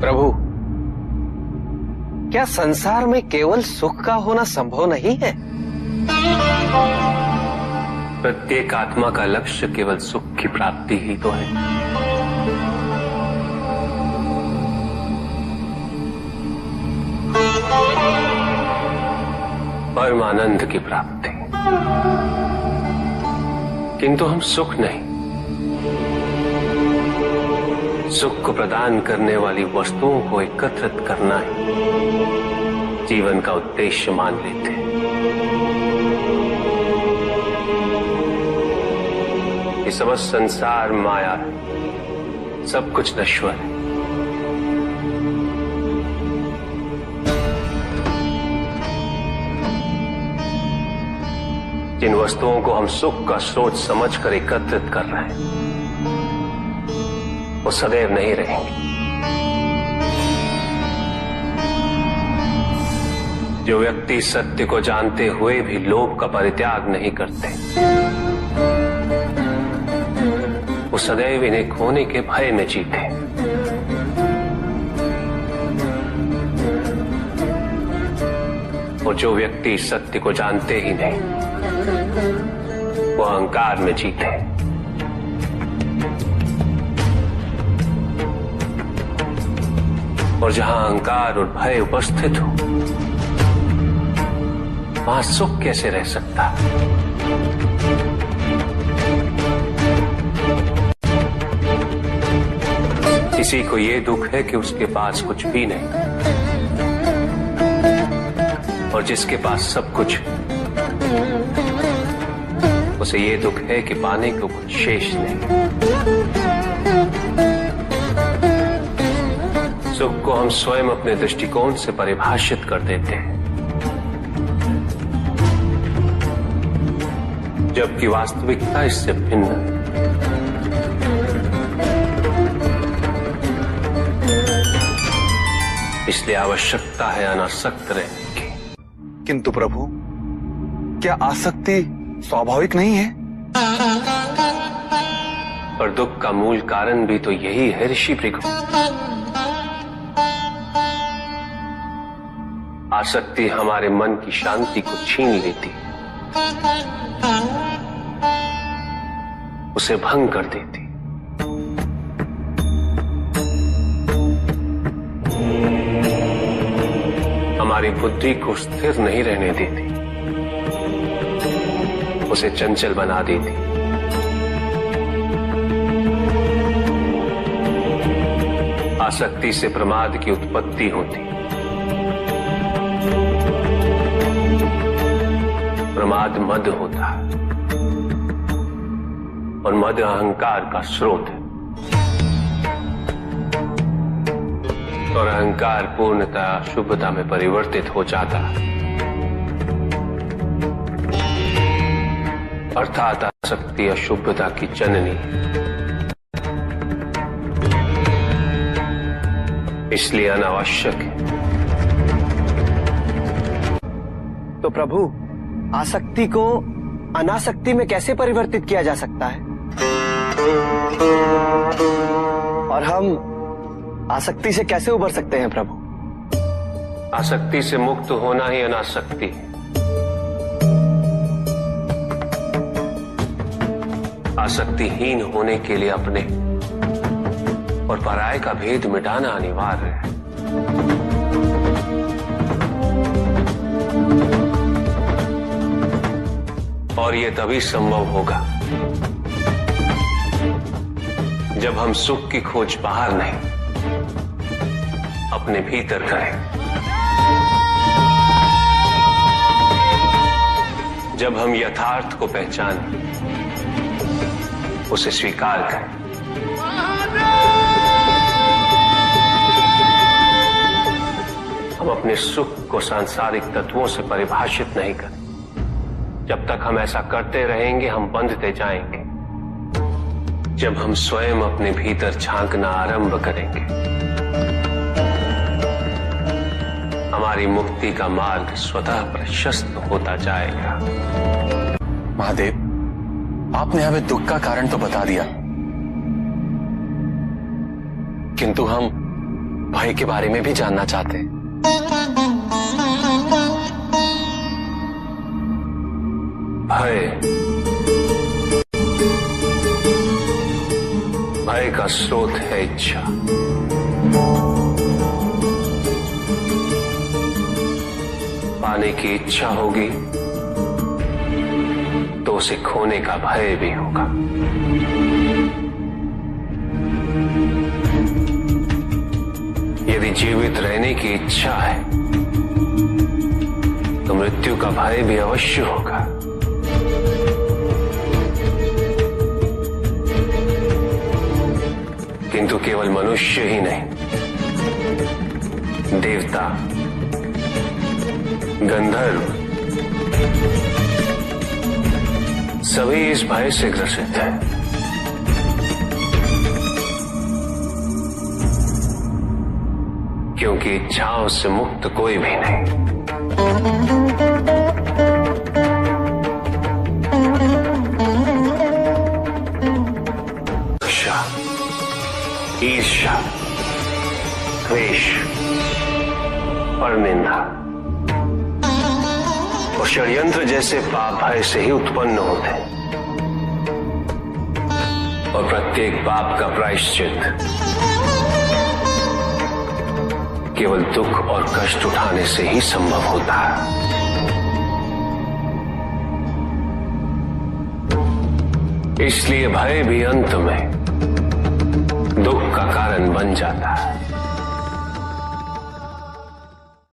प्रभु, क्या संसार में केवल सुख का होना संभव नहीं है? प्रत्येक आत्मा का लक्ष्य केवल सुख की प्राप्ति ही तो है। परमानंद की प्राप्ति। किंतु हम सुख नहीं, सुख को प्रदान करने वाली वस्तुओं को एकत्रित करना ही जीवन का उद्देश्य मान लेते हैं। ये समस्त संसार माया है, सब कुछ नश्वर है। जिन वस्तुओं को हम सुख का स्रोत समझकर एकत्रित कर रहे हैं वो सदैव नहीं रहेंगे। जो व्यक्ति सत्य को जानते हुए भी लोभ का परित्याग नहीं करते, वो सदैव इन्हें खोने के भय में जीते। और जो व्यक्ति सत्य को जानते ही नहीं, वो अहंकार में जीते। और जहां अहंकार और भय उपस्थित हो, वहां सुख कैसे रह सकता? किसी को ये दुख है कि उसके पास कुछ भी नहीं, और जिसके पास सब कुछ, उसे ये दुख है कि पाने को कुछ शेष नहीं। सुख को हम स्वयं अपने दृष्टिकोण से परिभाषित कर देते हैं, जबकि वास्तविकता इससे भिन्न है। इसलिए आवश्यकता है अनासक्त रहने की। किंतु प्रभु, क्या आसक्ति स्वाभाविक नहीं है? और दुख का मूल कारण भी तो यही है ऋषि भृगु। आसक्ति हमारे मन की शांति को छीन लेती, उसे भंग कर देती। हमारी बुद्धि को स्थिर नहीं रहने देती, उसे चंचल बना देती। आसक्ति से प्रमाद की उत्पत्ति होती, प्रमाद मद होता है, और मद अहंकार का स्रोत है। और अहंकार पूर्णतः अशुभता में परिवर्तित हो जाता है, अर्थात आसक्ति अशुभता की जननी। इसलिए अनावश्यक है। तो प्रभु, आसक्ति को अनासक्ति में कैसे परिवर्तित किया जा सकता है? और हम आसक्ति से कैसे उबर सकते हैं प्रभु? आसक्ति से मुक्त होना ही अनासक्ति है। आसक्तिहीन होने के लिए अपने और पराये का भेद मिटाना अनिवार्य है। और यह तभी संभव होगा जब हम सुख की खोज बाहर नहीं, अपने भीतर करें। जब हम यथार्थ को पहचानें, उसे स्वीकार करें। हम अपने सुख को सांसारिक तत्वों से परिभाषित नहीं करें। जब तक हम ऐसा करते रहेंगे, हम बंधते जाएंगे। जब हम स्वयं अपने भीतर झांकना आरंभ करेंगे, हमारी मुक्ति का मार्ग स्वतः प्रशस्त होता जाएगा। महादेव, आपने हमें दुख का कारण तो बता दिया, किंतु हम भय के बारे में भी जानना चाहते हैं। भय का स्रोत है इच्छा। पाने की इच्छा होगी तो उसे खोने का भय भी होगा। यदि जीवित रहने की इच्छा है तो मृत्यु का भय भी अवश्य होगा। किंतु केवल मनुष्य ही नहीं, देवता, गंधर्व सभी इस भय से ग्रसित हैं। क्योंकि इच्छाओं से मुक्त कोई भी नहीं। ईर्ष्या, द्वेष और निंदा और षड्यंत्र जैसे पाप भय से ही उत्पन्न होते हैं। और प्रत्येक पाप का प्रायश्चित केवल दुख और कष्ट उठाने से ही संभव होता है। इसलिए भय भी अंत में दुख का कारण बन जाता है।